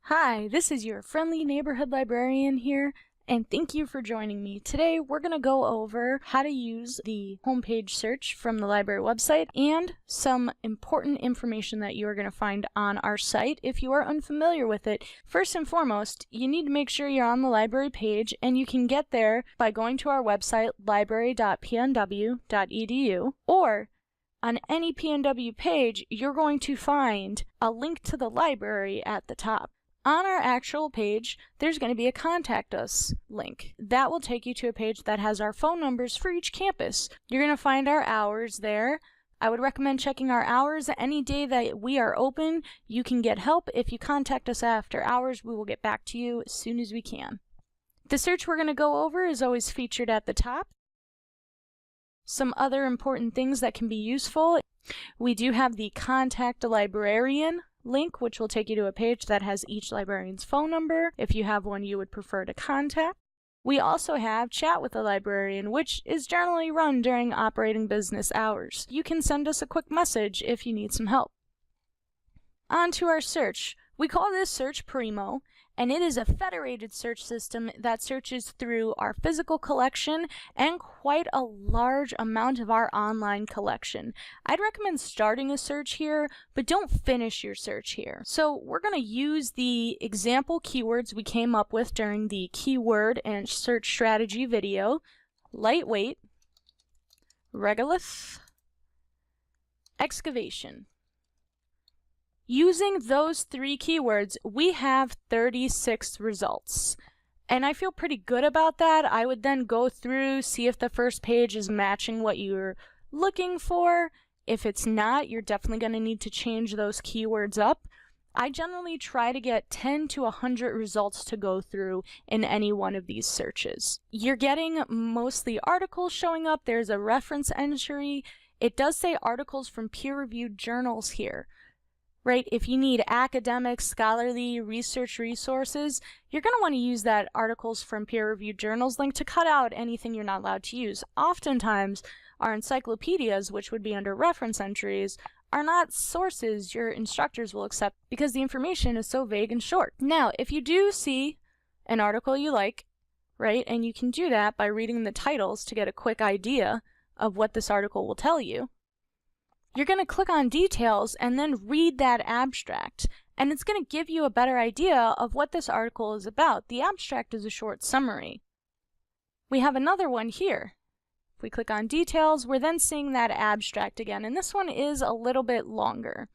Hi, this is your friendly neighborhood librarian here, and thank you for joining me. Today we're going to go over how to use the homepage search from the library website and some important information that you are going to find on our site if you are unfamiliar with it. First and foremost, you need to make sure you're on the library page, and you can get there by going to our website library.pnw.edu, or on any PNW page, you're going to find a link to the library at the top. On our actual page, there's going to be a Contact Us link. That will take you to a page that has our phone numbers for each campus. You're going to find our hours there. I would recommend checking our hours. Any day that we are open, you can get help. If you contact us after hours, we will get back to you as soon as we can. The search we're going to go over is always featured at the top. Some other important things that can be useful. We do have the Contact a Librarian link, which will take you to a page that has each librarian's phone number if you have one you would prefer to contact. We also have Chat with a Librarian, which is generally run during operating business hours. You can send us a quick message if you need some help. On to our search. We call this search Primo, and it is a federated search system that searches through our physical collection and quite a large amount of our online collection. I'd recommend starting a search here, but don't finish your search here. So we're going to use the example keywords we came up with during the keyword and search strategy video: lightweight, regolith, excavation. Using those three keywords, we have 36 results. And I feel pretty good about that. I would then go through, see if the first page is matching what you're looking for. If it's not, you're definitely going to need to change those keywords up. I generally try to get 10 to 100 results to go through in any one of these searches. You're getting mostly articles showing up. There's a reference entry. It does say articles from peer-reviewed journals here. Right? If you need academic, scholarly research resources, you're going to want to use that articles from peer-reviewed journals link to cut out anything you're not allowed to use. Oftentimes, our encyclopedias, which would be under reference entries, are not sources your instructors will accept because the information is so vague and short. Now, if you do see an article you like, right, and you can do that by reading the titles to get a quick idea of what this article will tell you, you're going to click on details and then read that abstract, and it's going to give you a better idea of what this article is about. The abstract is a short summary. We have another one here. If we click on details, we're then seeing that abstract again, and this one is a little bit longer,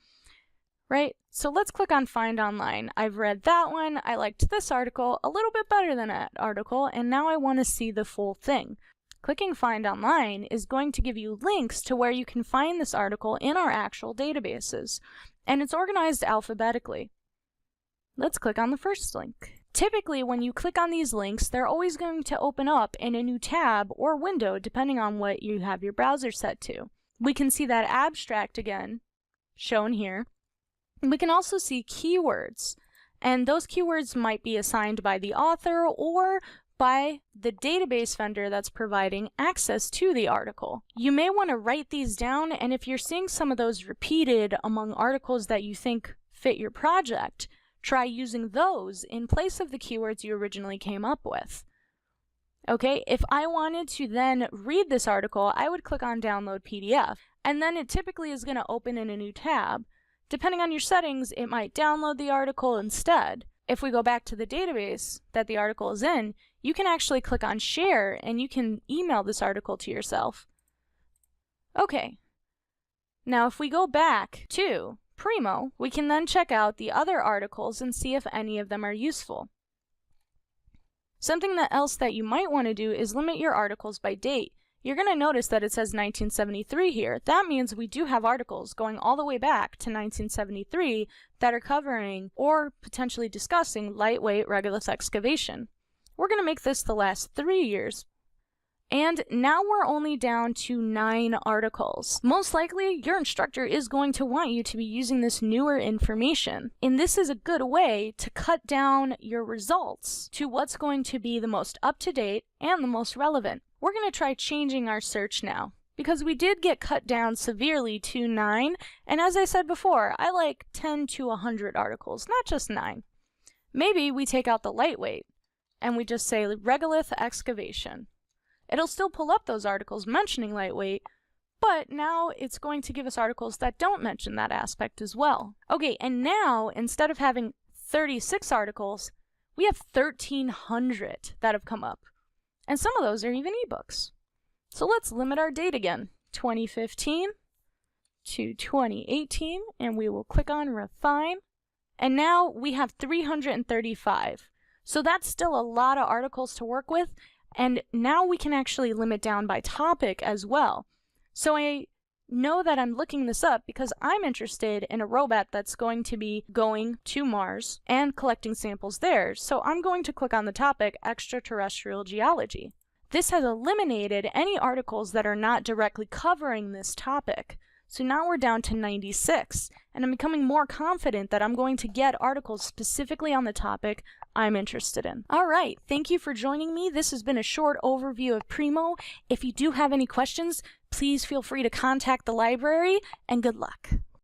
right? So let's click on Find Online. I've read that one. I liked this article a little bit better than that article, and now I want to see the full thing. Clicking Find Online is going to give you links to where you can find this article in our actual databases, and it's organized alphabetically. Let's click on the first link. Typically, when you click on these links, they're always going to open up in a new tab or window, depending on what you have your browser set to. We can see that abstract again, shown here. We can also see keywords, and those keywords might be assigned by the author or by the database vendor that's providing access to the article. You may want to write these down, and if you're seeing some of those repeated among articles that you think fit your project, try using those in place of the keywords you originally came up with. Okay, if I wanted to then read this article, I would click on Download PDF, and then it typically is going to open in a new tab. Depending on your settings, it might download the article instead. If we go back to the database that the article is in, you can actually click on Share and you can email this article to yourself. Okay, now if we go back to Primo, we can then check out the other articles and see if any of them are useful. Something else that you might want to do is limit your articles by date. You're going to notice that it says 1973 here. That means we do have articles going all the way back to 1973 that are covering or potentially discussing lightweight regolith excavation. We're going to make this the last 3 years. And now we're only down to 9 articles. Most likely, your instructor is going to want you to be using this newer information. And this is a good way to cut down your results to what's going to be the most up-to-date and the most relevant. We're going to try changing our search now, because we did get cut down severely to 9, and as I said before, I like 10 to 100 articles, not just 9. Maybe we take out the lightweight and we just say regolith excavation. It'll still pull up those articles mentioning lightweight, but now it's going to give us articles that don't mention that aspect as well. Okay, and now instead of having 36 articles, we have 1,300 that have come up. And some of those are even ebooks. So let's limit our date again, 2015 to 2018, and we will click on refine. And now we have 335. So that's still a lot of articles to work with, and now we can actually limit down by topic as well. So I know that I'm looking this up because I'm interested in a robot that's going to be going to Mars and collecting samples there. So I'm going to click on the topic extraterrestrial geology. This has eliminated any articles that are not directly covering this topic. So now we're down to 96, and I'm becoming more confident that I'm going to get articles specifically on the topic I'm interested in. All right, thank you for joining me. This has been a short overview of Primo. If you do have any questions, please feel free to contact the library, and good luck.